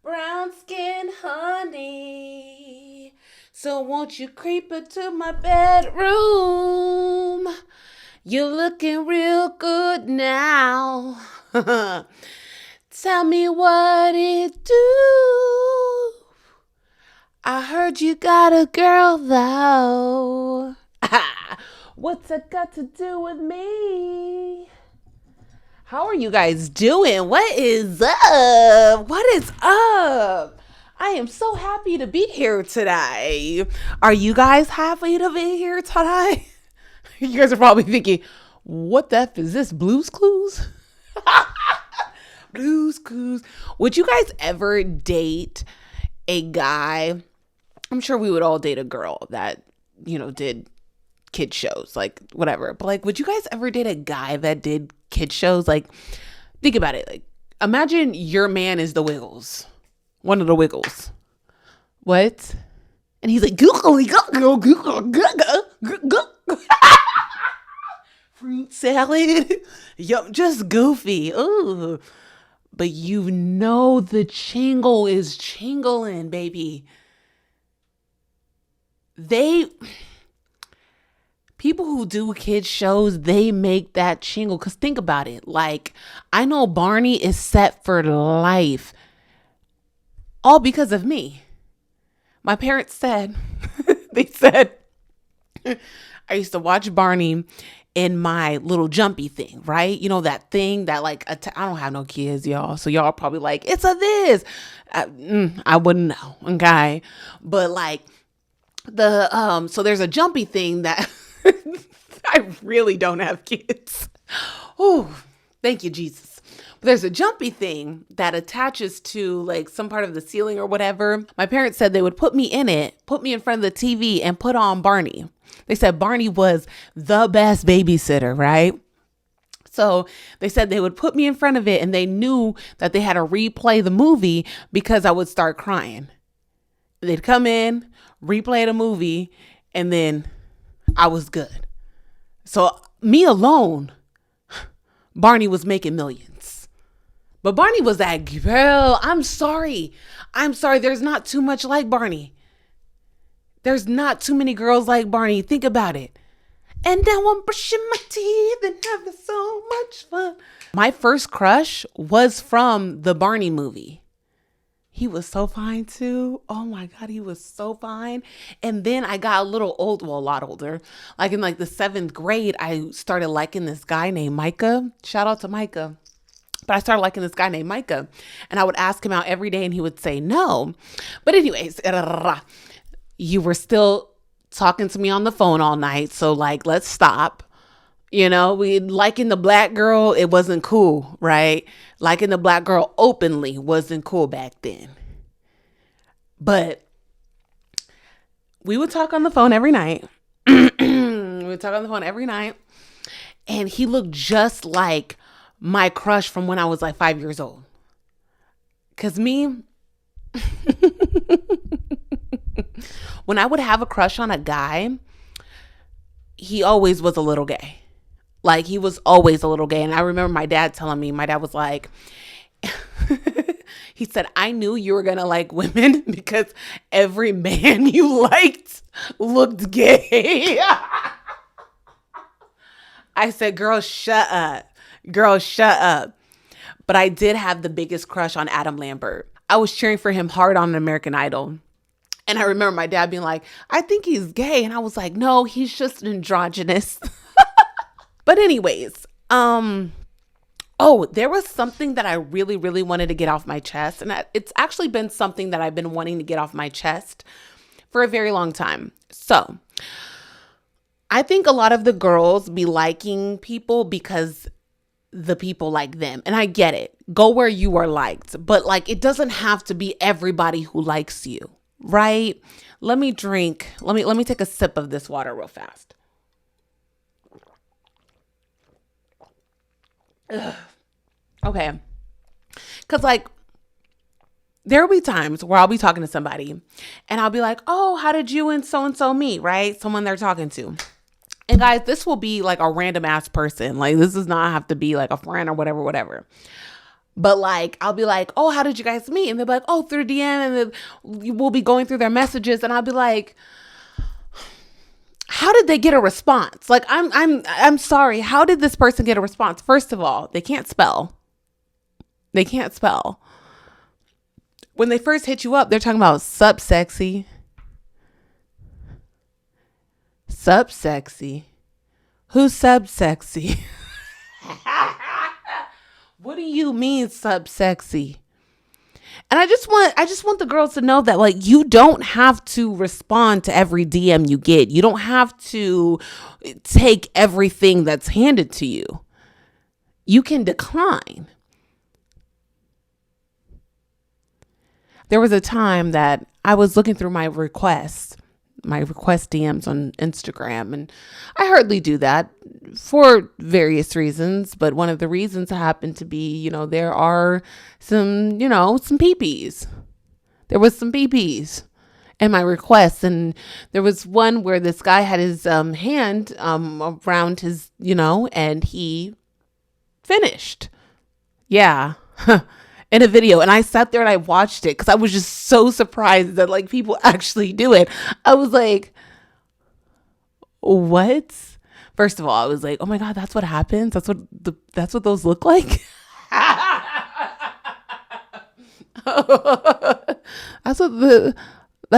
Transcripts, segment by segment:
Brown skin honey. So won't you creep into my bedroom? You're looking real good now. Tell me what it do. I heard you got a girl though. What's it got to do with me? How are you guys doing? What is up? What is up? I am so happy to be here today. Are you guys happy to be here today? You guys are probably thinking, what the F is this? Blues Clues? Blues Clues. Would you guys ever date a guy? I'm sure we would all date a girl that, did kid shows, like whatever. But like, would you guys ever date a guy that did kid shows? Like, think about it. Like, imagine your man is the Wiggles, one of the Wiggles. What? And he's like, fruit salad. Yup, just goofy. Ooh. But the chingle is chingling, baby. People who do kids shows, they make that chingle. Because think about it. Like, I know Barney is set for life. All because of me. My parents said, they said, I used to watch Barney in my little jumpy thing, right? You know, that thing that like, I don't have no kids, y'all. So y'all probably like, it's a this. I wouldn't know, okay? But like, so there's a jumpy thing that I really don't have kids. Oh, thank you, Jesus. But there's a jumpy thing that attaches to like some part of the ceiling or whatever. My parents said they would put me in it, put me in front of the TV and put on Barney. They said Barney was the best babysitter, right? So they said they would put me in front of it and they knew that they had to replay the movie because I would start crying. They'd come in, replay the movie, and then I was good. So me alone, Barney was making millions. But Barney was that girl. I'm sorry. There's not too much like Barney. There's not too many girls like Barney. Think about it. And now I'm brushing my teeth and having so much fun. My first crush was from the Barney movie. He was so fine too. Oh my God, he was so fine. And then I got a lot older. Like in like the 7th grade, I started liking this guy named Micah. Shout out to Micah. But I started liking this guy named Micah. And I would ask him out every day and he would say no. But anyways, you were still talking to me on the phone all night. So like, let's stop. We liking the black girl, it wasn't cool, right? Liking the black girl openly wasn't cool back then. But we would talk on the phone every night. And he looked just like my crush from when I was like 5 years old. Because me, when I would have a crush on a guy, he always was a little gay. Like, he was always a little gay. And I remember my dad telling me, my dad was like, he said, I knew you were going to like women because every man you liked looked gay. I said, girl, shut up. But I did have the biggest crush on Adam Lambert. I was cheering for him hard on American Idol. And I remember my dad being like, I think he's gay. And I was like, no, he's just androgynous. But anyways, there was something that I really, really wanted to get off my chest. And it's actually been something that I've been wanting to get off my chest for a very long time. So I think a lot of the girls be liking people because the people like them. And I get it. Go where you are liked. But like, it doesn't have to be everybody who likes you, right? Let me take a sip of this water real fast. Ugh. Okay. Because like, there'll be times where I'll be talking to somebody and I'll be like, oh, how did you and so meet, right? Someone they're talking to. And guys, this will be like a random ass person. Like, this does not have to be like a friend or whatever. But like, I'll be like, oh, how did you guys meet? And they'll be like, oh, through DM. And then we'll be going through their messages. And I'll be like, how did they get a response? Like, I'm sorry. How did this person get a response? First of all, they can't spell. They can't spell. When they first hit you up, they're talking about sup sexy. Sup sexy. Who's sub sexy? What do you mean sub sexy? And I just want the girls to know that, like, you don't have to respond to every DM you get. You don't have to take everything that's handed to you. You can decline. There was a time that I was looking through my request DMs on Instagram, and I hardly do that for various reasons. But one of the reasons happened to be, there are some peepees. There was some peepees in my requests, and there was one where this guy had his hand around his, and he finished. Yeah. In a video. And I sat there and I watched it because I was just so surprised that like people actually do it. I was like, what? First of all, I was like, oh my God, that's what happens. That's what those look like. That's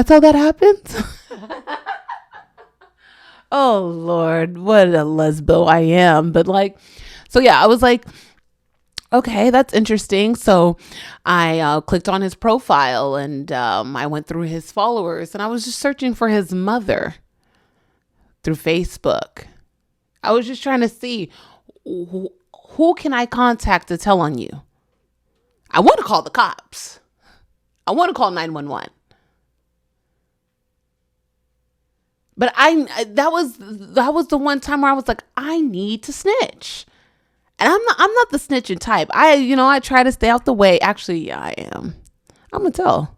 how that happens. Oh Lord, what a lesbo I am. But like, so yeah, I was like, okay, that's interesting. So I clicked on his profile and I went through his followers and I was just searching for his mother through Facebook. I was just trying to see who can I contact to tell on you. I want to call the cops. I want to call 911. But that was the one time where I was like, I need to snitch. And I'm not the snitching type. I try to stay out the way. Actually, yeah, I am. I'm gonna tell.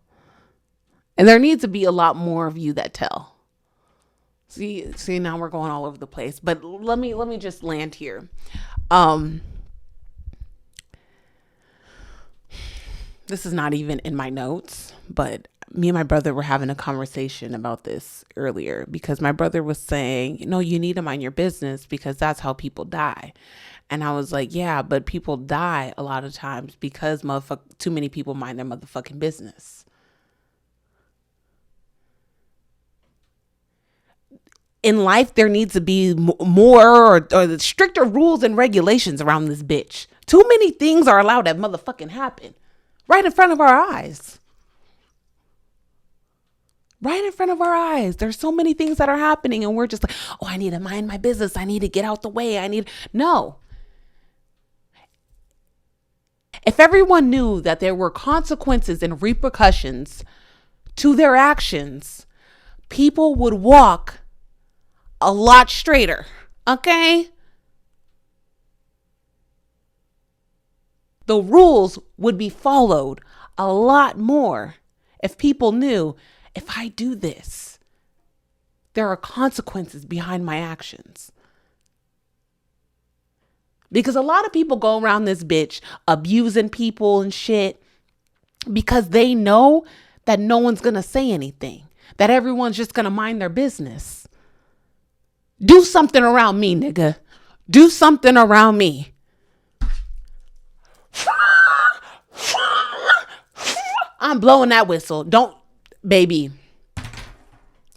And there needs to be a lot more of you that tell. See, now we're going all over the place. But let me just land here. This is not even in my notes, but me and my brother were having a conversation about this earlier because my brother was saying, you need to mind your business because that's how people die. And I was like, yeah, but people die a lot of times because too many people mind their motherfucking business. In life, there needs to be more or stricter rules and regulations around this bitch. Too many things are allowed that motherfucking happen right in front of our eyes. Right in front of our eyes. There's so many things that are happening and we're just like, oh, I need to mind my business. I need to get out the way. No. If everyone knew that there were consequences and repercussions to their actions, people would walk a lot straighter. Okay? The rules would be followed a lot more if people knew, if I do this, there are consequences behind my actions. Because a lot of people go around this bitch abusing people and shit because they know that no one's going to say anything, that everyone's just going to mind their business. Do something around me, nigga. Do something around me. I'm blowing that whistle. Don't, baby.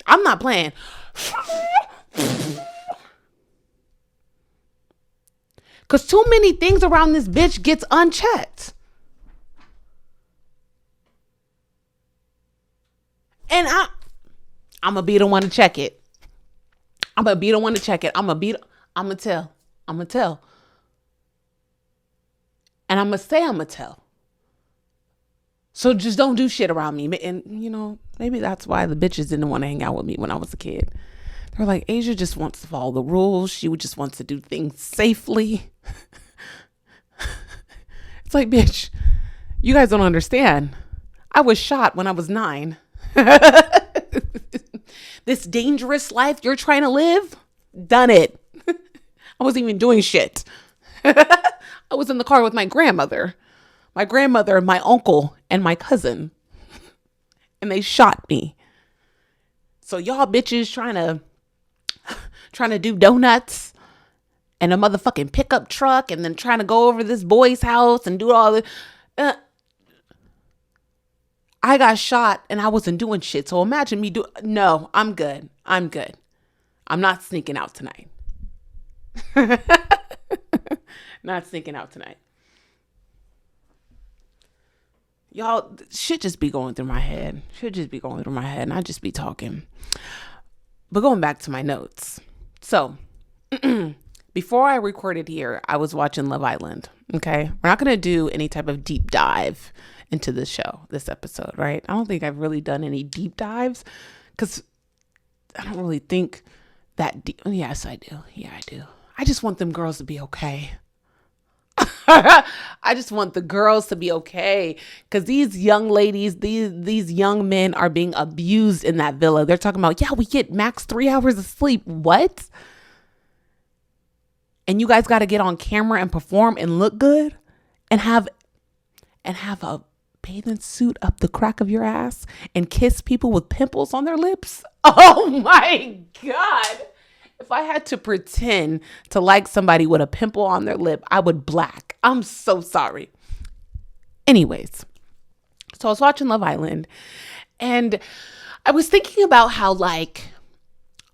I'm not playing. Because too many things around this bitch gets unchecked. And I'm going to be the one to check it. I'm going to tell. And I'm going to say I'm going to tell. So just don't do shit around me. And, maybe that's why the bitches didn't want to hang out with me when I was a kid. They're like, Asia just wants to follow the rules. She just wants to do things safely. It's like, bitch, you guys don't understand. I was shot when I was 9. This dangerous life you're trying to live, done it. I wasn't even doing shit. I was in the car with my grandmother. my grandmother, my uncle, and my cousin. And they shot me. So y'all bitches trying to do donuts and a motherfucking pickup truck and then trying to go over this boy's house and do all this. I got shot and I wasn't doing shit. So imagine me no, I'm good. I'm not sneaking out tonight. Not sneaking out tonight. Y'all, shit just be going through my head. And I just be talking. But going back to my notes. So, before I recorded here, I was watching Love Island. Okay? We're not going to do any type of deep dive into this show, this episode, right? I don't think I've really done any deep dives because I don't really think that deep. Yes, I do. Yeah, I do. I just want them girls to be okay. I just want the girls to be okay because these young ladies, these young men are being abused in that villa. They're talking about, yeah, we get max 3 hours of sleep. What? And you guys got to get on camera and perform and look good and have a bathing suit up the crack of your ass and kiss people with pimples on their lips. Oh my God. If I had to pretend to like somebody with a pimple on their lip, I would black. I'm so sorry. Anyways, so I was watching Love Island and I was thinking about how like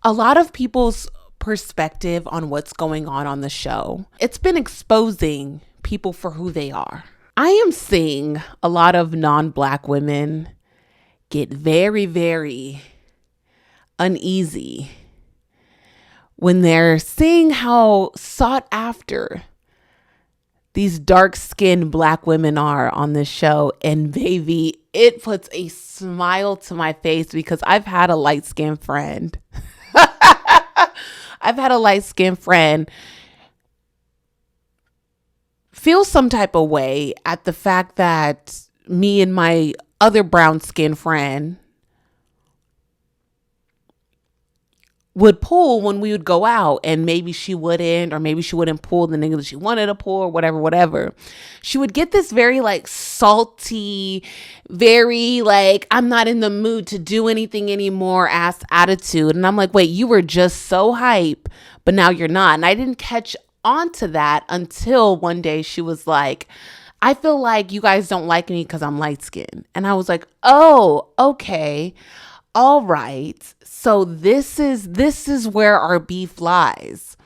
a lot of people's perspective on what's going on the show, it's been exposing people for who they are. I am seeing a lot of non-Black women get very, very uneasy when they're seeing how sought after these dark-skinned Black women are on this show. And baby, it puts a smile to my face because I've had a light-skinned friend. Feel some type of way at the fact that me and my other brown-skinned friend would pull when we would go out, and maybe she wouldn't, or maybe she wouldn't pull the nigga that she wanted to pull, or whatever. She would get this very like salty, very like, I'm not in the mood to do anything anymore ass attitude. And I'm like, wait, you were just so hype, but now you're not. And I didn't catch on to that until one day she was like, I feel like you guys don't like me because I'm light skinned. And I was like, oh, okay. All right. So this is where our beef lies.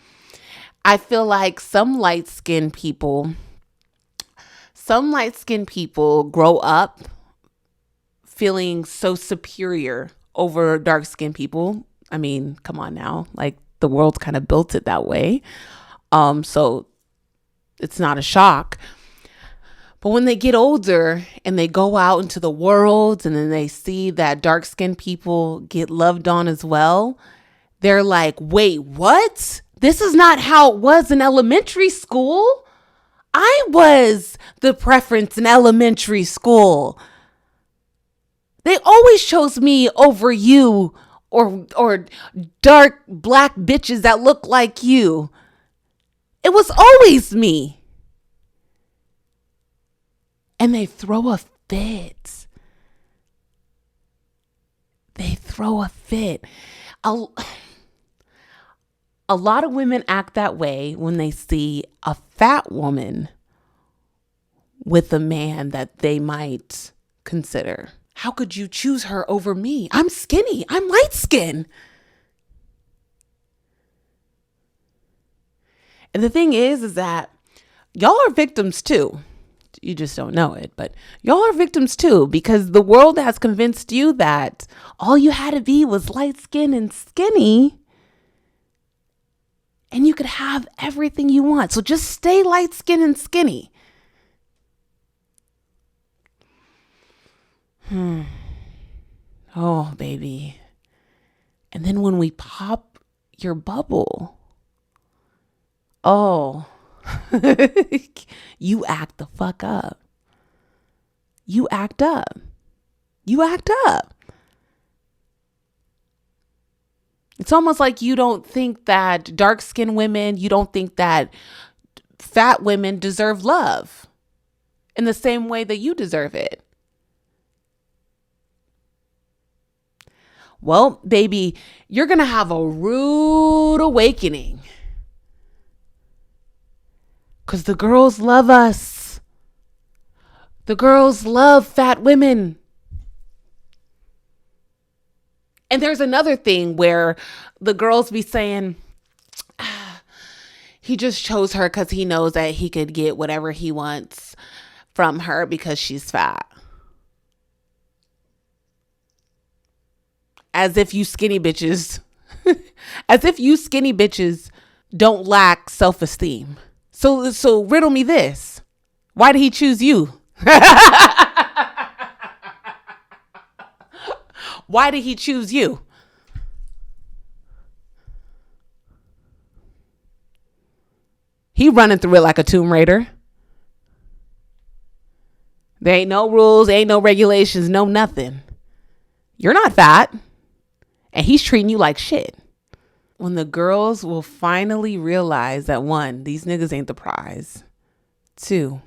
I feel like some light-skinned people grow up feeling so superior over dark-skinned people. I mean, come on now. Like the world kind of built it that way. So it's not a shock. But when they get older and they go out into the world and then they see that dark-skinned people get loved on as well, they're like, wait, what? This is not how it was in elementary school. I was the preference in elementary school. They always chose me over you or dark Black bitches that look like you. It was always me. And they throw a fit. A lot of women act that way when they see a fat woman with a man that they might consider. How could you choose her over me? I'm skinny. I'm light skinned. And the thing is that y'all are victims too. You just don't know it, but y'all are victims too, because the world has convinced you that all you had to be was light skinned and skinny and you could have everything you want. So just stay light skinned and skinny. Oh, baby. And then when we pop your bubble, oh, you act the fuck up. You act up. It's almost like you don't think that dark-skinned women, you don't think that fat women deserve love. in the same way that you deserve it. Well, baby, you're going to have a rude awakening. Because the girls love us. The girls love fat women. And there's another thing where the girls be saying, he just chose her because he knows that he could get whatever he wants from her because she's fat. As if you skinny bitches, don't lack self-esteem. So riddle me this. Why did he choose you? Why did he choose you? He running through it like a Tomb Raider. There ain't no rules, ain't no regulations, no nothing. You're not fat. And he's treating you like shit. When the girls will finally realize that, one, these niggas ain't the prize. Two,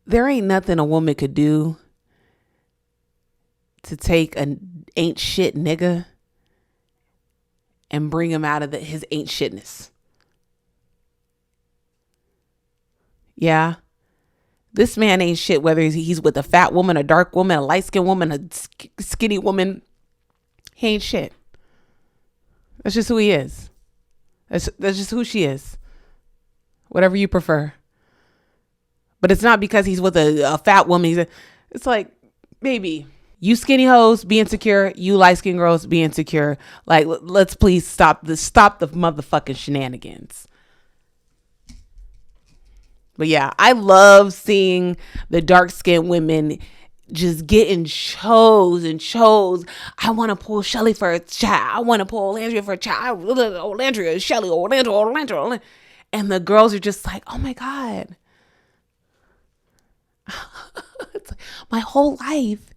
there ain't nothing a woman could do to take an ain't shit nigga and bring him out of his ain't shitness. Yeah. This man ain't shit, whether he's with a fat woman, a dark woman, a light-skinned woman, a skinny woman. He ain't shit. That's just who he is. That's just who she is. Whatever you prefer. But it's not because he's with a fat woman. It's like, baby, you skinny hoes, be insecure. You light-skinned girls, be insecure. Like, let's please stop the motherfucking shenanigans. But yeah, I love seeing the dark-skinned women just getting chose. I want to pull Shelly for a child. I want to pull Landria for a child. Landria, Shelly, Landria. And the girls are just like, oh my God. It's like, my whole life,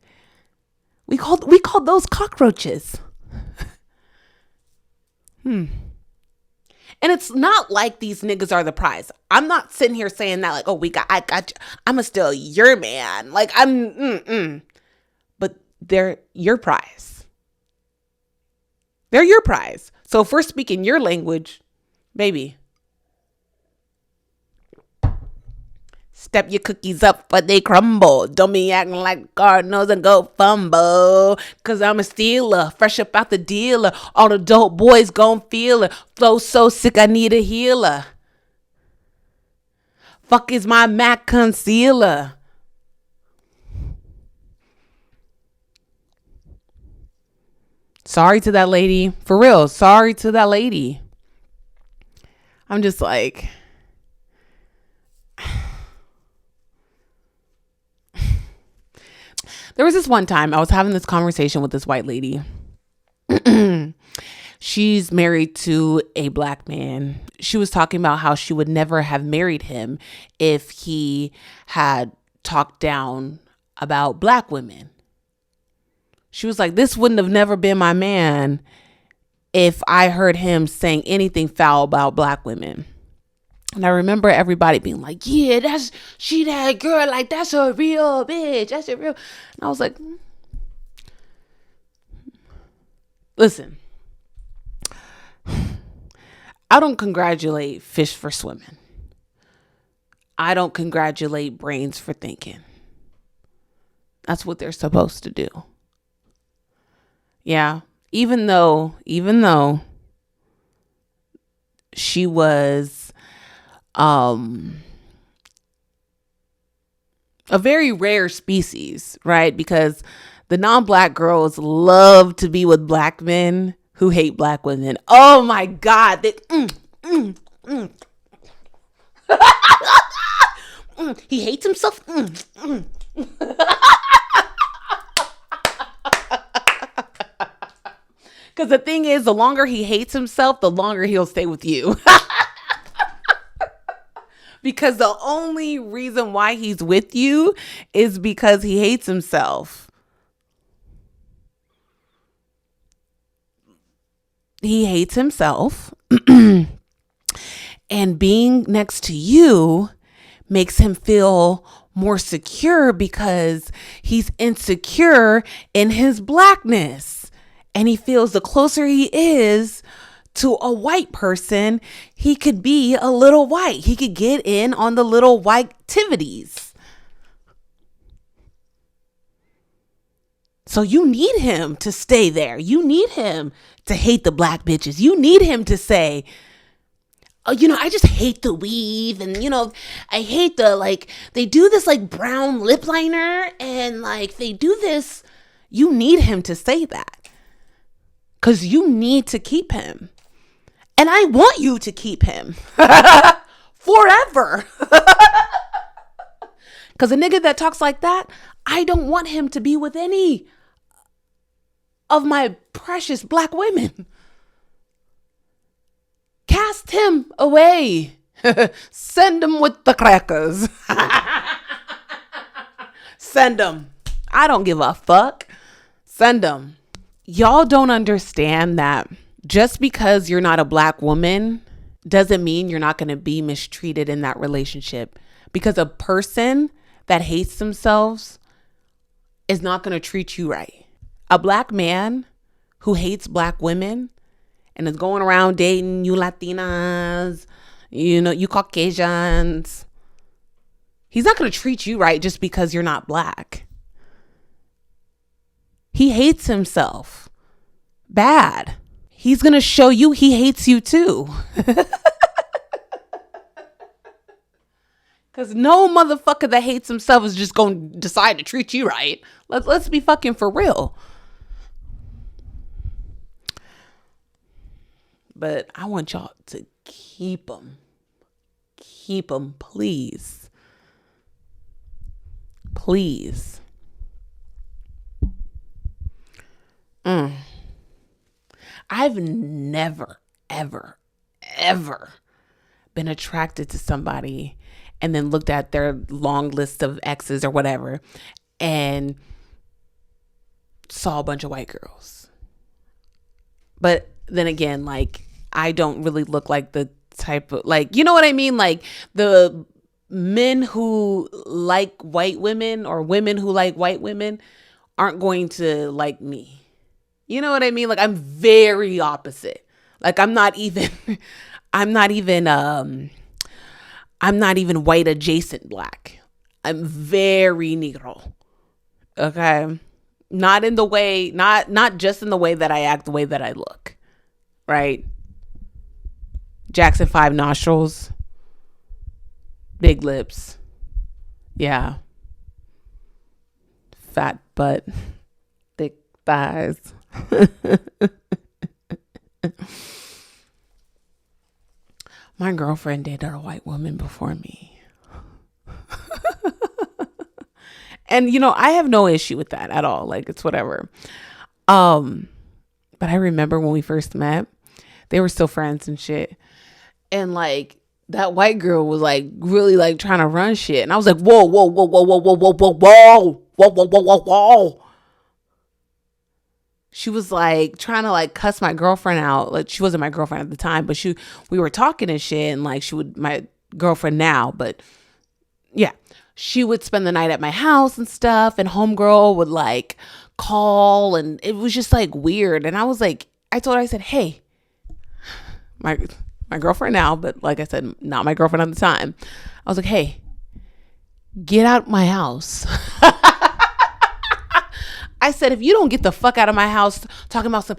we called those cockroaches. And it's not like these niggas are the prize. I'm not sitting here saying that like, oh, I got you. I'ma steal your man. Like but they're your prize. They're your prize. So if we're speaking your language, baby, step your cookies up but they crumble. Don't be acting like God knows and go fumble. Cause I'm a stealer, fresh up out the dealer. All the dope boys gon' feel it. Flow so sick I need a healer. Fuck is my MAC concealer. Sorry to that lady. For real, sorry to that lady. I'm just like... There was this one time I was having this conversation with this white lady. She's married to a black man. She was talking about how she would never have married him if he had talked down about black women. She was like, this wouldn't have never been my man if I heard him saying anything foul about black women. And I remember everybody being like, yeah, she that girl, like, that's a real bitch. That's a real. And I was like, listen, I don't congratulate fish for swimming. I don't congratulate brains for thinking. That's what they're supposed to do. Yeah. Even though she was a very rare species, right? Because the non-black girls love to be with black men who hate black women. Oh my God. He hates himself. Because the thing is, the longer he hates himself, the longer he'll stay with you. Because the only reason why he's with you is because he hates himself. He hates himself. And being next to you makes him feel more secure because he's insecure in his blackness. And he feels the closer he is to a white person, he could be a little white. He could get in on the little white activities. So you need him to stay there. You need him to hate the black bitches. You need him to say, oh, I just hate the weave. And, I hate they do this brown lip liner and they do this. You need him to say that because you need to keep him. And I want you to keep him forever. Because a nigga that talks like that, I don't want him to be with any of my precious black women. Cast him away. Send him with the crackers. Send him. I don't give a fuck. Send him. Y'all don't understand that just because you're not a black woman doesn't mean you're not going to be mistreated in that relationship. Because a person that hates themselves is not going to treat you right. A black man who hates black women and is going around dating you Latinas, you Caucasians, he's not going to treat you right just because you're not black. He hates himself bad. He's going to show you he hates you too. Because no motherfucker that hates himself is just going to decide to treat you right. Let's be fucking for real. But I want y'all to keep them. Keep them, please. Please. I've never, ever, ever been attracted to somebody and then looked at their long list of exes or whatever and saw a bunch of white girls. But then again, I don't really look like the type of, you know what I mean? The men who like white women or women who like white women aren't going to like me. You know what I mean? I'm very opposite. I'm not even white adjacent black. I'm very negro. Okay. Not in the way, not just in the way that I act, the way that I look. Right? Jackson 5 nostrils. Big lips. Yeah. Fat butt. Thick thighs. My girlfriend dated a white woman before me. And I have no issue with that at all. It's whatever. But I remember when we first met, they were still friends and shit. And that white girl was really trying to run shit. And I was like, whoa, whoa, whoa, whoa, whoa, whoa, whoa, whoa, whoa, whoa, whoa, whoa, whoa, whoa. She was trying to cuss my girlfriend out. She wasn't my girlfriend at the time, but we were talking and shit, and she would, my girlfriend now, but yeah, she would spend the night at my house and stuff, and homegirl would call, and it was just weird. And I was I told her, I said, hey, my girlfriend now, but like I said, not my girlfriend at the time. I was like, hey, get out my house. I said, if you don't get the fuck out of my house talking about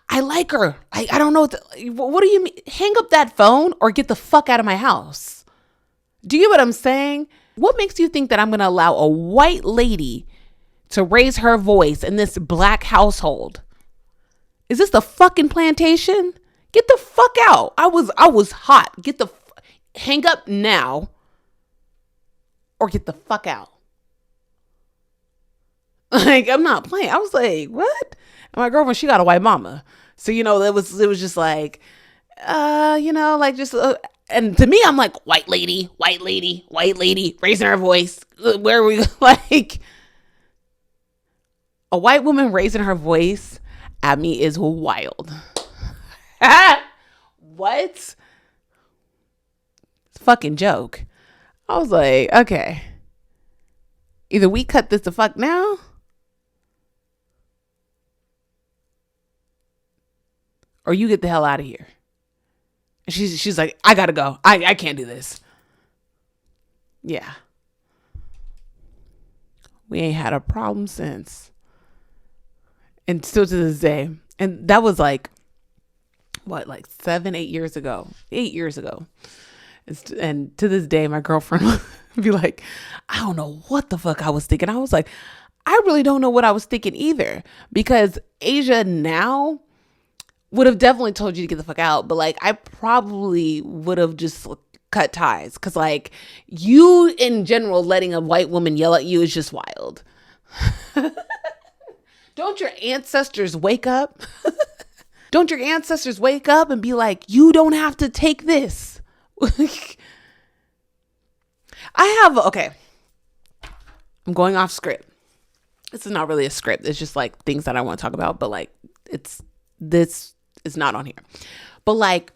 I like her. I don't know. What do you mean? Hang up that phone or get the fuck out of my house. Do you get what I'm saying? What makes you think that I'm going to allow a white lady to raise her voice in this black household? Is this the fucking plantation? Get the fuck out. I was hot. Hang up now or get the fuck out. I'm not playing. I was like, what? And my girlfriend, she got a white mama. So, it was just and to me, I'm white lady, raising her voice. Where are we? A white woman raising her voice at me is wild. What? It's a fucking joke. I was like, okay, either we cut this the fuck now, or you get the hell out of here. And she's like, I gotta go. I can't do this. Yeah. We ain't had a problem since. And still to this day. And that was like, what, like 8 years ago. 8 years ago. And to this day, my girlfriend would be like, I don't know what the fuck I was thinking. I was like, I really don't know what I was thinking either. Because Asia now would have definitely told you to get the fuck out. But like, I probably would have just cut ties. Because like, you in general letting a white woman yell at you is just wild. Don't your ancestors wake up? Don't your ancestors wake up and be like, you don't have to take this? Okay. I'm going off script. This is not really a script. It's just like things that I want to talk about, but like this is not on here. But like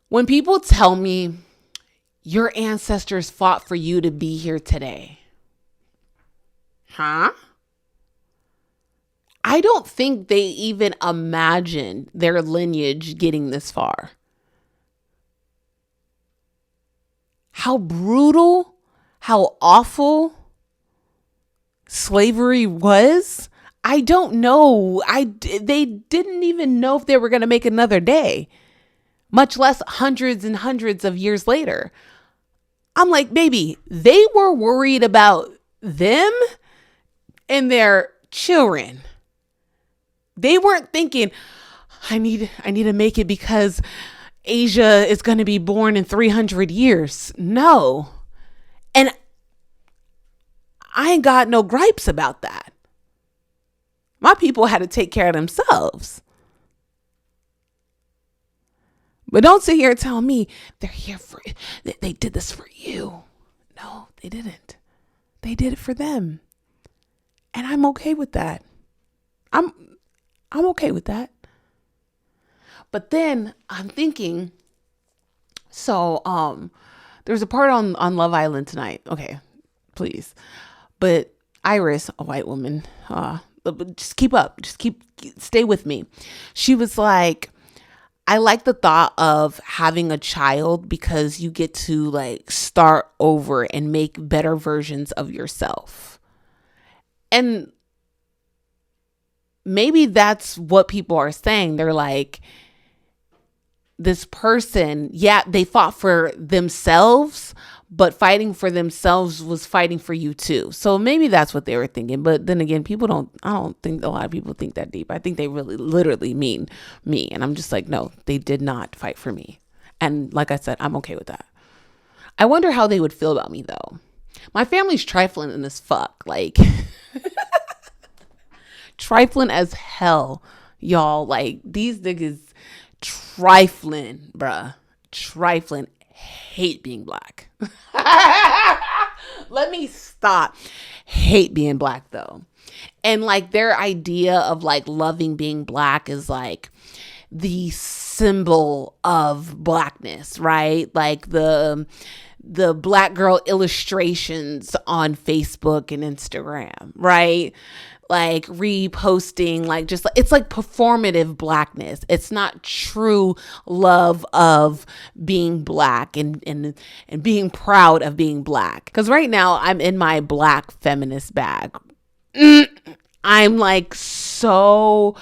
when people tell me your ancestors fought for you to be here today. Huh? I don't think they even imagine their lineage getting this far. How brutal, how awful slavery was. I don't know. They didn't even know if they were going to make another day, much less hundreds and hundreds of years later. I'm like, baby, they were worried about them and their children. They weren't thinking, I need to make it because Asia is going to be born in 300 years. No. And I ain't got no gripes about that. My people had to take care of themselves. But don't sit here and tell me they're here for, they did this for you. No, they didn't. They did it for them. And I'm okay with that. I'm okay with that. But then I'm thinking, so there's a part on Love Island tonight. Okay, please. But Iris, a white woman, just keep up. Stay with me. She was like, I like the thought of having a child because you get to like start over and make better versions of yourself. And maybe that's what people are saying. They're like, this person, yeah, they fought for themselves, but fighting for themselves was fighting for you too. So maybe that's what they were thinking. But then again, I don't think a lot of people think that deep. I think they really literally mean me. And I'm just like, no, they did not fight for me. And like I said, I'm okay with that. I wonder how they would feel about me though. My family's trifling in this fuck. Like, trifling as hell, y'all. Like, these niggas trifling, bruh. Trifling. Hate being black. Let me stop. Hate being black though. And like their idea of like loving being black is like the symbol of blackness, right? Like the black girl illustrations on Facebook and Instagram, right? Like reposting, like just it's like performative blackness. It's not true love of being black and being proud of being black. Because right now I'm in my black feminist bag. I'm like so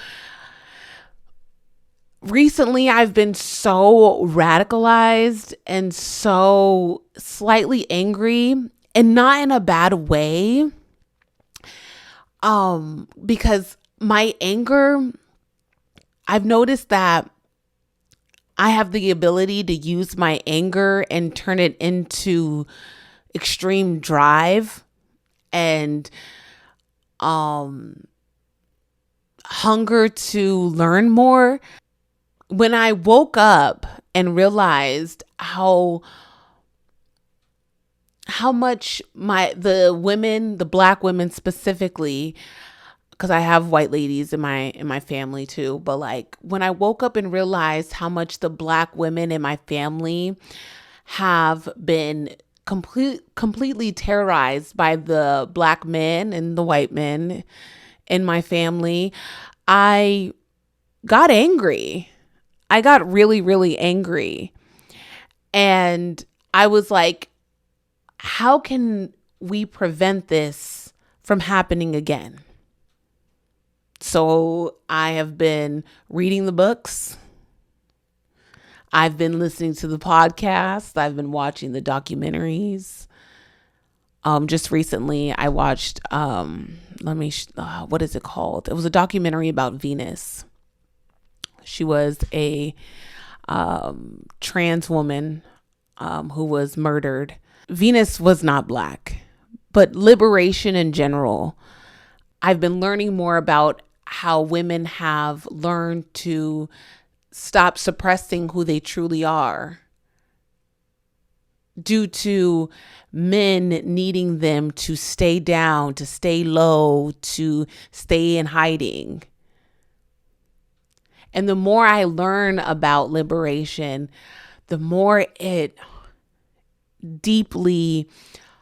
recently I've been so radicalized and so slightly angry, and not in a bad way. Because my anger, I've noticed that I have the ability to use my anger and turn it into extreme drive and hunger to learn more. When I woke up and realized how much the black women specifically, because I have white ladies in my family too, but like when I woke up and realized how much the black women in my family have been completely terrorized by the black men and the white men in my family, I got angry. I got really, really angry. And I was like, how can we prevent this from happening again? So I have been reading the books. I've been listening to the podcast. I've been watching the documentaries. Just recently I watched, what is it called? It was a documentary about Venus. She was a trans woman who was murdered. Venus was not black, but liberation in general. I've been learning more about how women have learned to stop suppressing who they truly are due to men needing them to stay down, to stay low, to stay in hiding. And the more I learn about liberation, the more it deeply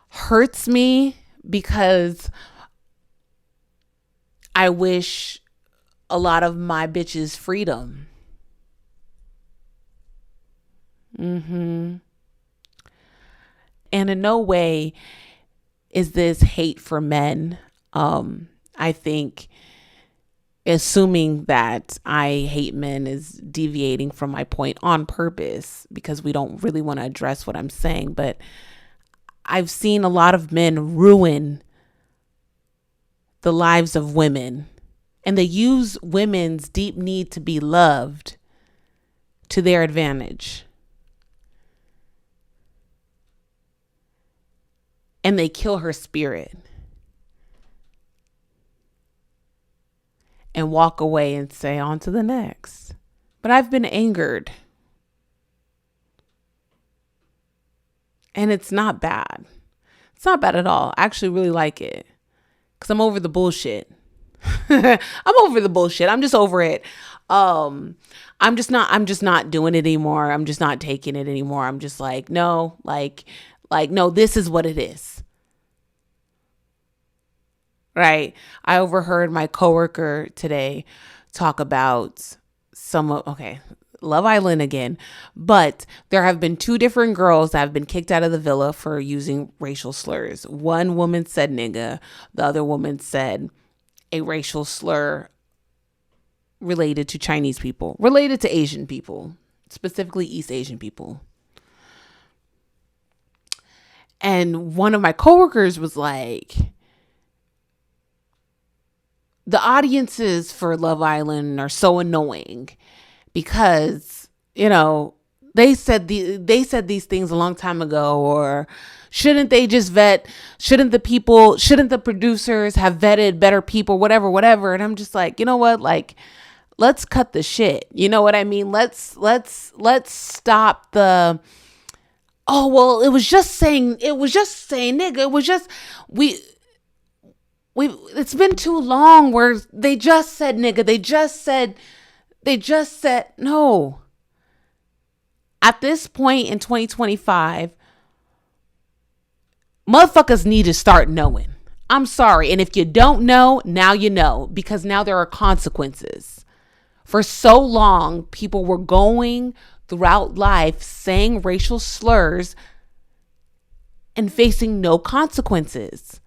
hurts me, because I wish a lot of my bitches freedom. And in no way is this hate for men. I think assuming that I hate men is deviating from my point on purpose, because we don't really want to address what I'm saying. But I've seen a lot of men ruin the lives of women, and they use women's deep need to be loved to their advantage. And they kill her spirit and walk away and say, on to the next. But I've been angered. And it's not bad. It's not bad at all. I actually really like it, because I'm over the bullshit. I'm over the bullshit. I'm just over it. I'm just not doing it anymore. I'm just not taking it anymore. I'm just like, no, no, this is what it is. Right. I overheard my coworker today talk about Love Island again, but there have been 2 different girls that have been kicked out of the villa for using racial slurs. One woman said nigga. The other woman said a racial slur related to Chinese people, related to Asian people, specifically East Asian people. And one of my coworkers was like, the audiences for Love Island are so annoying because, they said these things a long time ago, or shouldn't they just shouldn't the producers have vetted better people, whatever. And I'm just like, you know what? Like, let's cut the shit. You know what I mean? Let's stop the, oh, well, it was just saying nigga. It was just, it's been too long where they just said nigga. They just said no. At this point in 2025, motherfuckers need to start knowing. I'm sorry. And if you don't know, now you know, because now there are consequences. For so long, people were going throughout life saying racial slurs and facing no consequences.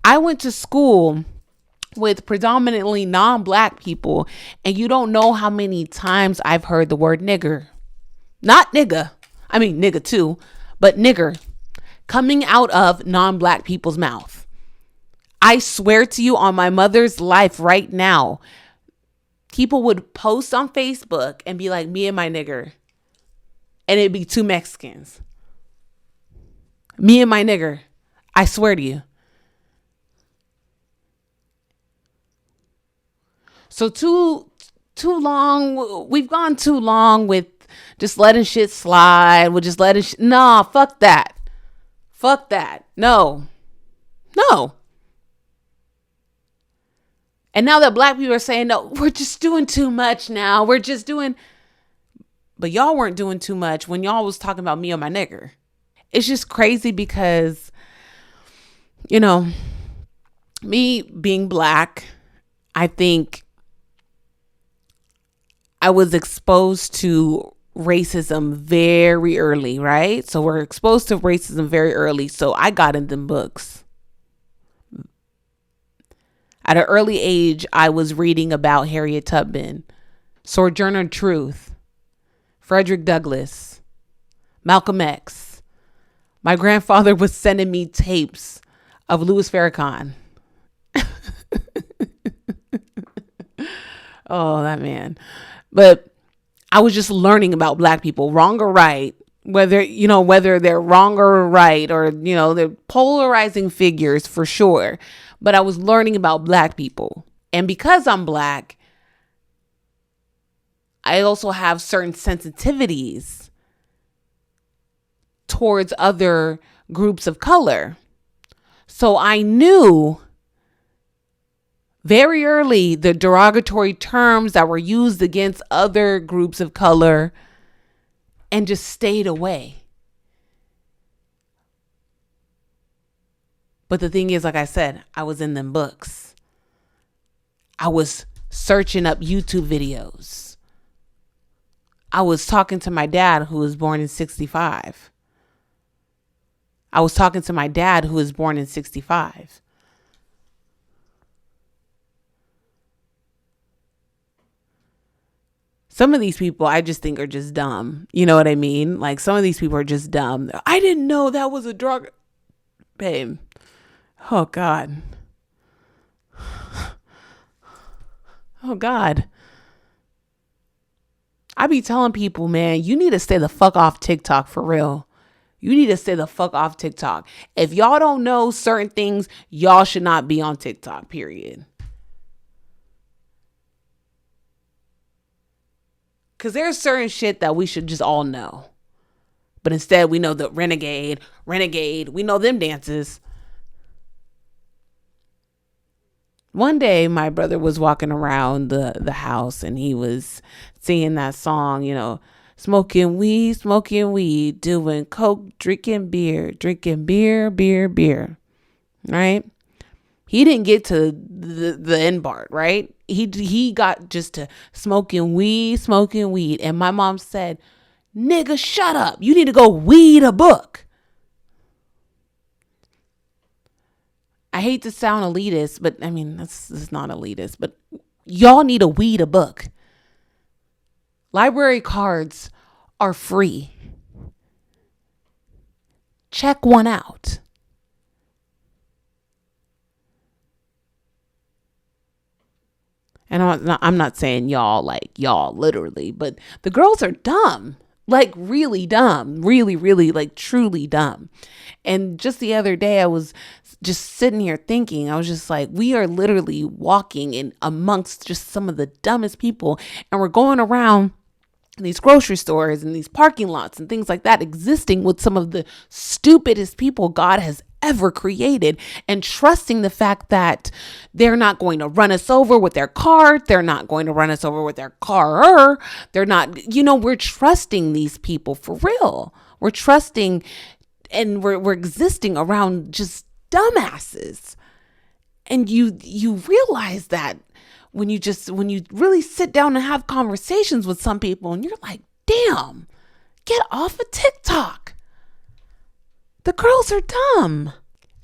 I went to school with predominantly non-black people, and you don't know how many times I've heard the word nigger. Not nigga. I mean, nigga too, but nigger coming out of non-black people's mouth. I swear to you on my mother's life right now, people would post on Facebook and be like, me and my nigger. And it'd be 2 Mexicans. Me and my nigger. I swear to you. So too long, we've gone too long with just letting shit slide. We're just letting nah, fuck that. Fuck that. No. And now that black people are saying, no, we're just doing too much now. We're just doing, But y'all weren't doing too much when y'all was talking about me or my nigger. It's just crazy because, you know, me being black, I think I was exposed to racism very early, right? So we're exposed to racism very early. So I got in them books. At an early age, I was reading about Harriet Tubman, Sojourner Truth, Frederick Douglass, Malcolm X. My grandfather was sending me tapes of Louis Farrakhan. Oh, that man. But I was just learning about black people, wrong or right, whether they're wrong or right, or, they're polarizing figures for sure. But I was learning about black people. And because I'm black, I also have certain sensitivities towards other groups of color. So I knew very early the derogatory terms that were used against other groups of color and just stayed away. But the thing is, like I said, I was in them books. I was searching up YouTube videos. I was talking to my dad, who was born in 65. I was talking to my dad, who was born in 65. Some of these people I just think are just dumb. You know what I mean? Like, some of these people are just dumb. I didn't know that was a drug. Babe. Oh, God. Oh, God. I be telling people, man, you need to stay the fuck off TikTok for real. You need to stay the fuck off TikTok. If y'all don't know certain things, y'all should not be on TikTok, period. Because there's certain shit that we should just all know. But instead, we know the renegade, we know them dances. One day, my brother was walking around the house and he was singing that song, smoking weed, doing coke, drinking beer, beer, right? He didn't get to the end part, right? He got just to smoking weed. And my mom said, nigga, shut up. You need to go read a book. I hate to sound elitist, but I mean, that's not elitist, but y'all need to read a book. Library cards are free. Check one out. And I'm not saying y'all literally, but the girls are dumb, like really dumb, really, really, like truly dumb. And just the other day, I was just sitting here thinking, I was just like, we are literally walking in amongst just some of the dumbest people. And we're going around these grocery stores and these parking lots and things like that, existing with some of the stupidest people God has ever created, and trusting the fact that they're not going to run us over with their car. They're not going to run us over with their car. They're not, we're trusting these people for real. We're trusting, and we're existing around just dumbasses. And you realize that when you really sit down and have conversations with some people, and you're like, damn, get off of TikTok. The girls are dumb.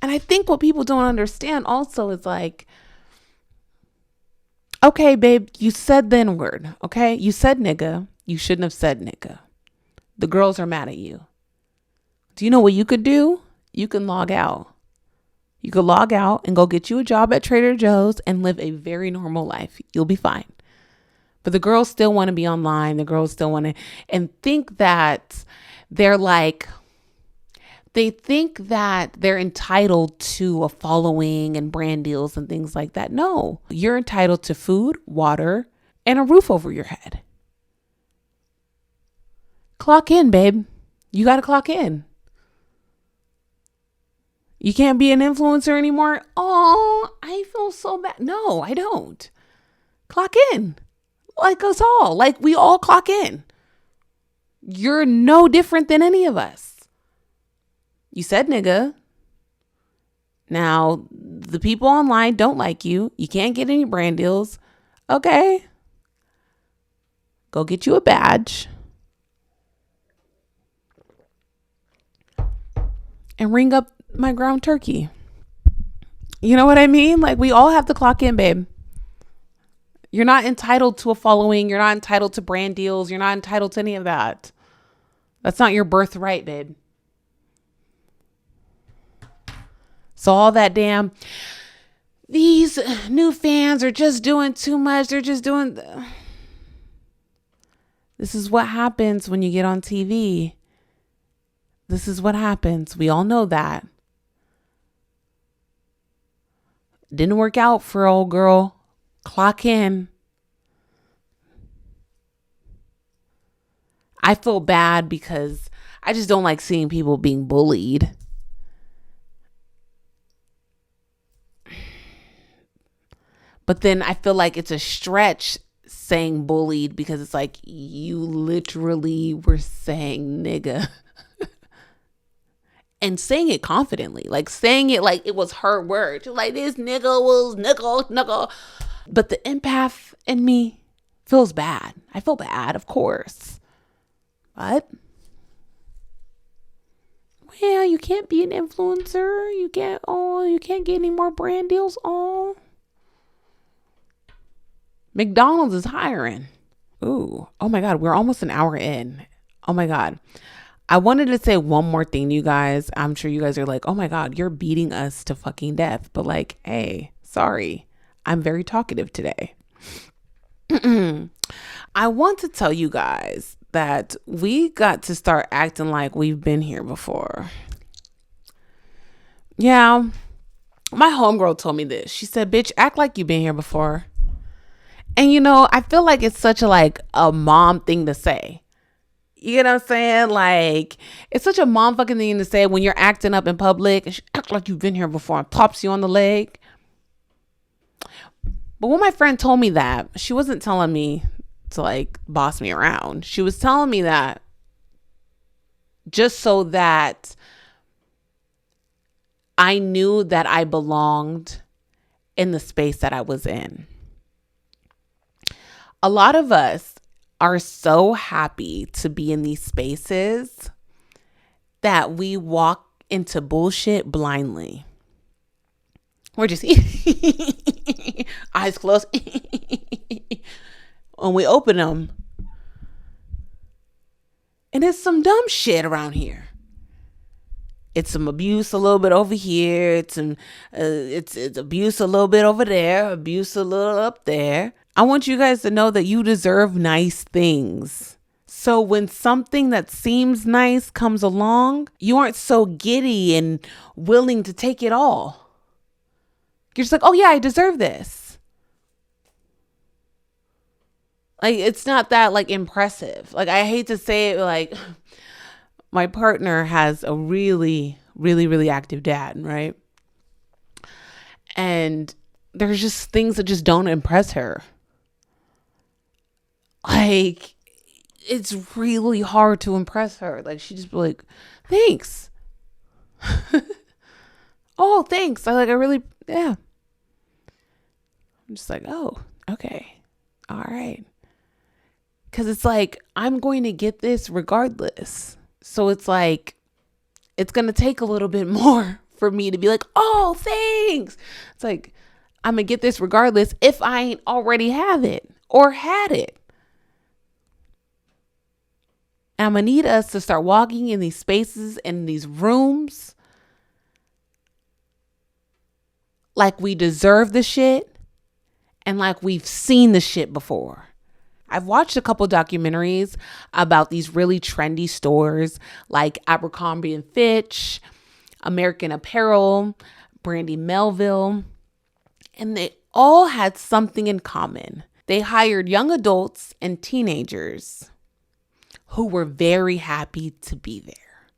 And I think what people don't understand also is like, okay, babe, you said the N-word, okay? You said nigga. You shouldn't have said nigga. The girls are mad at you. Do you know what you could do? You can log out. You could log out and go get you a job at Trader Joe's and live a very normal life. You'll be fine. But the girls still want to be online. The girls still want to, and think that they think that they're entitled to a following and brand deals and things like that. No, you're entitled to food, water, and a roof over your head. Clock in, babe. You got to clock in. You can't be an influencer anymore. Oh, I feel so bad. No, I don't. Clock in. Like us all. Like we all clock in. You're no different than any of us. You said nigga. Now, the people online don't like you. You can't get any brand deals. Okay. Go get you a badge. And ring up my ground turkey. You know what I mean? Like, we all have to clock in, babe. You're not entitled to a following. You're not entitled to brand deals. You're not entitled to any of that. That's not your birthright, babe. So all that damn, these new fans are just doing too much. They're just doing. This is what happens when you get on TV. This is what happens. We all know that. Didn't work out for old girl. Clock in. I feel bad because I just don't like seeing people being bullied. But then I feel like it's a stretch saying bullied because it's like you literally were saying nigga. And saying it confidently, like saying it like it was her word. She's like, this nigga was nigga. But the empath in me feels bad. I feel bad, of course. But, well, you can't be an influencer. You can't get any more brand deals. McDonald's is hiring. Ooh. Oh my God. We're almost an hour in. Oh my God. I wanted to say one more thing, you guys. I'm sure you guys are like, oh my God, you're beating us to fucking death. But like, hey, sorry. I'm very talkative today. I want to tell you guys that we got to start acting like we've been here before. Yeah. My homegirl told me this. She said, bitch, act like you've been here before. And you know, I feel like it's such a mom thing to say. You know what I'm saying? Like, it's such a mom fucking thing to say when you're acting up in public and she act like you've been here before and pops you on the leg. But when my friend told me that, she wasn't telling me to like boss me around. She was telling me that just so that I knew that I belonged in the space that I was in. A lot of us are so happy to be in these spaces that we walk into bullshit blindly. We're just eyes closed. When we open them, and it's some dumb shit around here. It's some abuse a little bit over here. It's abuse a little bit over there. Abuse a little up there. I want you guys to know that you deserve nice things. So when something that seems nice comes along, you aren't so giddy and willing to take it all. You're just like, oh yeah, I deserve this. Like, it's not that like impressive. Like, I hate to say it, like my partner has a really, really, really active dad, right? And there's just things that just don't impress her. Like, it's really hard to impress her. Like, she just be like, thanks. Oh, thanks. Yeah. I'm just like, oh, okay. All right. Because it's like, I'm going to get this regardless. So it's like, it's going to take a little bit more for me to be like, oh, thanks. It's like, I'm going to get this regardless if I ain't already have it or had it. And I'm going to need us to start walking in these spaces and these rooms like we deserve the shit and like we've seen the shit before. I've watched a couple documentaries about these really trendy stores like Abercrombie and Fitch, American Apparel, Brandy Melville, and they all had something in common. They hired young adults and teenagers who were very happy to be there.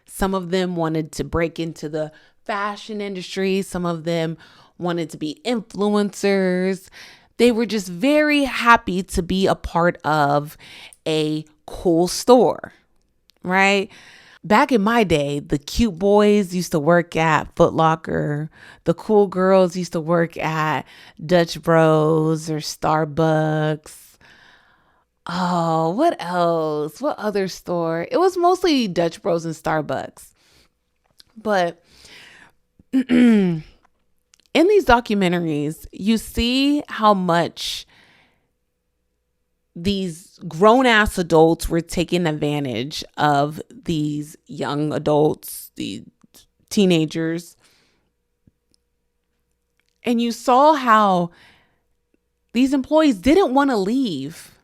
Some of them wanted to break into the fashion industry. Some of them wanted to be influencers. They were just very happy to be a part of a cool store, right? Back in my day, the cute boys used to work at Foot Locker. The cool girls used to work at Dutch Bros or Starbucks. Oh, what else? What other store? It was mostly Dutch Bros and Starbucks. But in these documentaries, you see how much these grown-ass adults were taking advantage of these young adults, the teenagers. And you saw how these employees didn't want to leave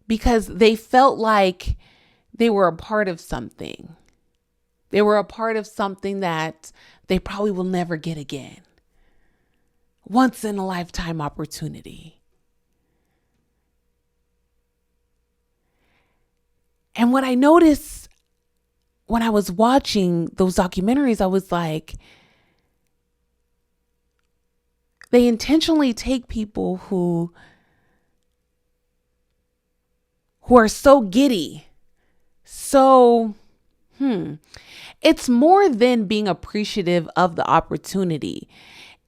because they felt like they were a part of something. They were a part of something that they probably will never get again. Once in a lifetime opportunity. And what I noticed when I was watching those documentaries, I was like, they intentionally take people who are so giddy. So, it's more than being appreciative of the opportunity.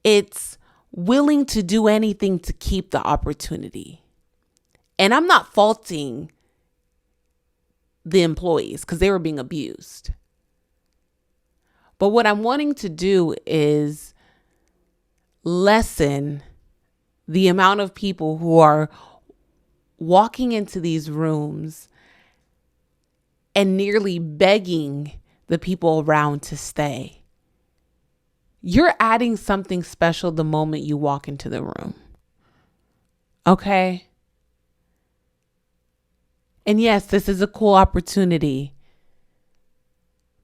It's willing to do anything to keep the opportunity. And I'm not faulting the employees because they were being abused. But what I'm wanting to do is lessen the amount of people who are walking into these rooms and nearly begging the people around to stay. You're adding something special the moment you walk into the room. Okay? And yes, this is a cool opportunity.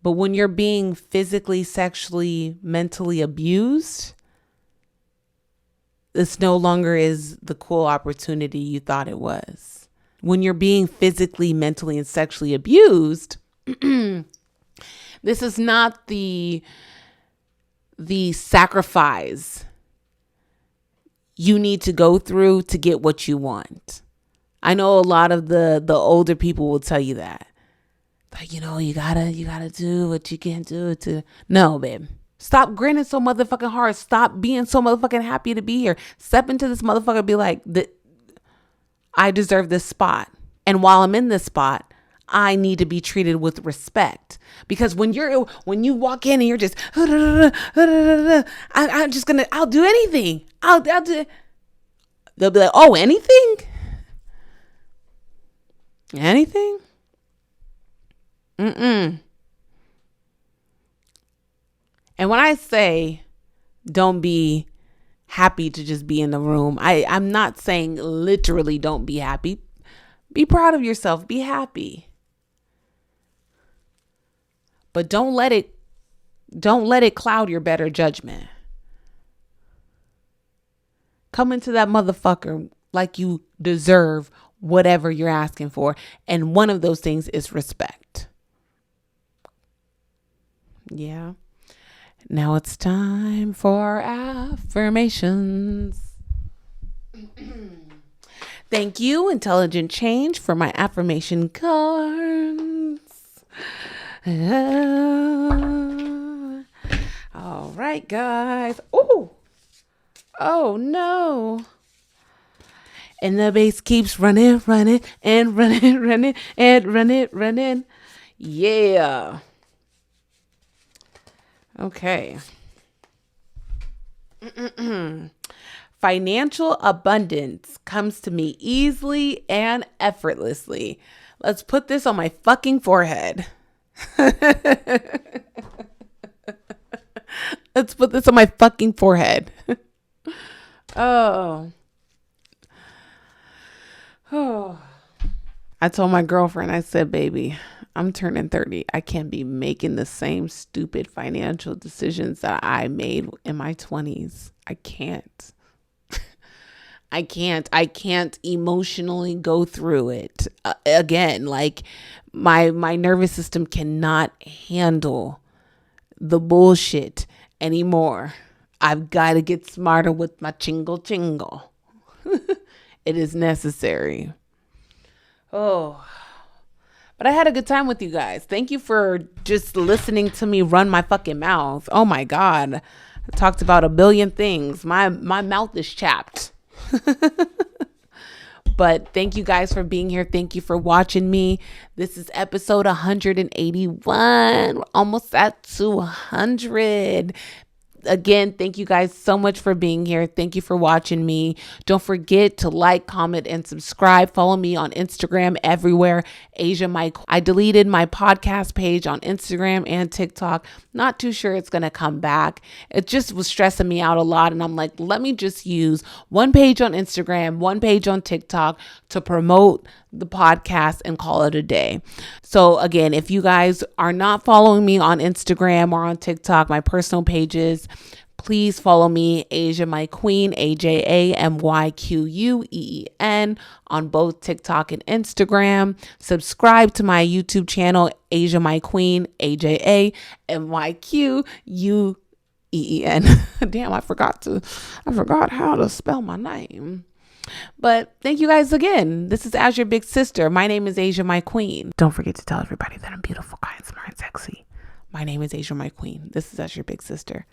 But when you're being physically, sexually, mentally abused, this no longer is the cool opportunity you thought it was. When you're being physically, mentally, and sexually abused, this is not the sacrifice you need to go through to get what you want. I know a lot of the older people will tell you that. Like, you gotta do what you can't do to. No, babe. Stop grinning so motherfucking hard. Stop being so motherfucking happy to be here. Step into this motherfucker and be like, I deserve this spot. And while I'm in this spot, I need to be treated with respect. Because when you walk in and you're just, I'll do anything. I'll do. They'll be like, oh, anything? Anything? And when I say don't be happy to just be in the room, I'm not saying literally don't be happy. Be proud of yourself. Be happy. But don't let it cloud your better judgment. Come into that motherfucker like you deserve whatever you're asking for. And one of those things is respect. Yeah. Now it's time for affirmations. Thank you, Intelligent Change, for my affirmation cards. All right, guys. Oh no. And the bass keeps running. Yeah. Okay. Financial abundance comes to me easily and effortlessly. Let's put this on my fucking forehead. Let's put this on my fucking forehead. Oh. I told my girlfriend, I said, baby, I'm turning 30. I can't be making the same stupid financial decisions that I made in my 20s. I can't. I can't emotionally go through it again. Like my nervous system cannot handle the bullshit anymore. I've got to get smarter with my chingle. It is necessary. Oh, but I had a good time with you guys. Thank you for just listening to me run my fucking mouth. Oh my God. I talked about a billion things. My mouth is chapped. But thank you guys for being here. Thank you for watching me. This is episode 181. We're almost at 200. Again, thank you guys so much for being here. Thank you for watching me. Don't forget to like, comment, and subscribe. Follow me on Instagram everywhere. Asia MyQueen. I deleted my podcast page on Instagram and TikTok. Not too sure it's going to come back. It just was stressing me out a lot. And I'm like, let me just use one page on Instagram, one page on TikTok to promote the podcast and call it a day. So again, if you guys are not following me on Instagram or on TikTok, my personal pages, please follow me, Asia MyQueen, AJAMYQUEEN, on both TikTok and Instagram. Subscribe to my YouTube channel, Asia MyQueen, AJAMYQUEEN. Damn, I forgot how to spell my name. But thank you guys again. This is As Your Big Sister. My name is Asia MyQueen. Don't forget to tell everybody that I'm beautiful, kind, smart, and sexy. My name is Asia MyQueen. This is As Your Big Sister.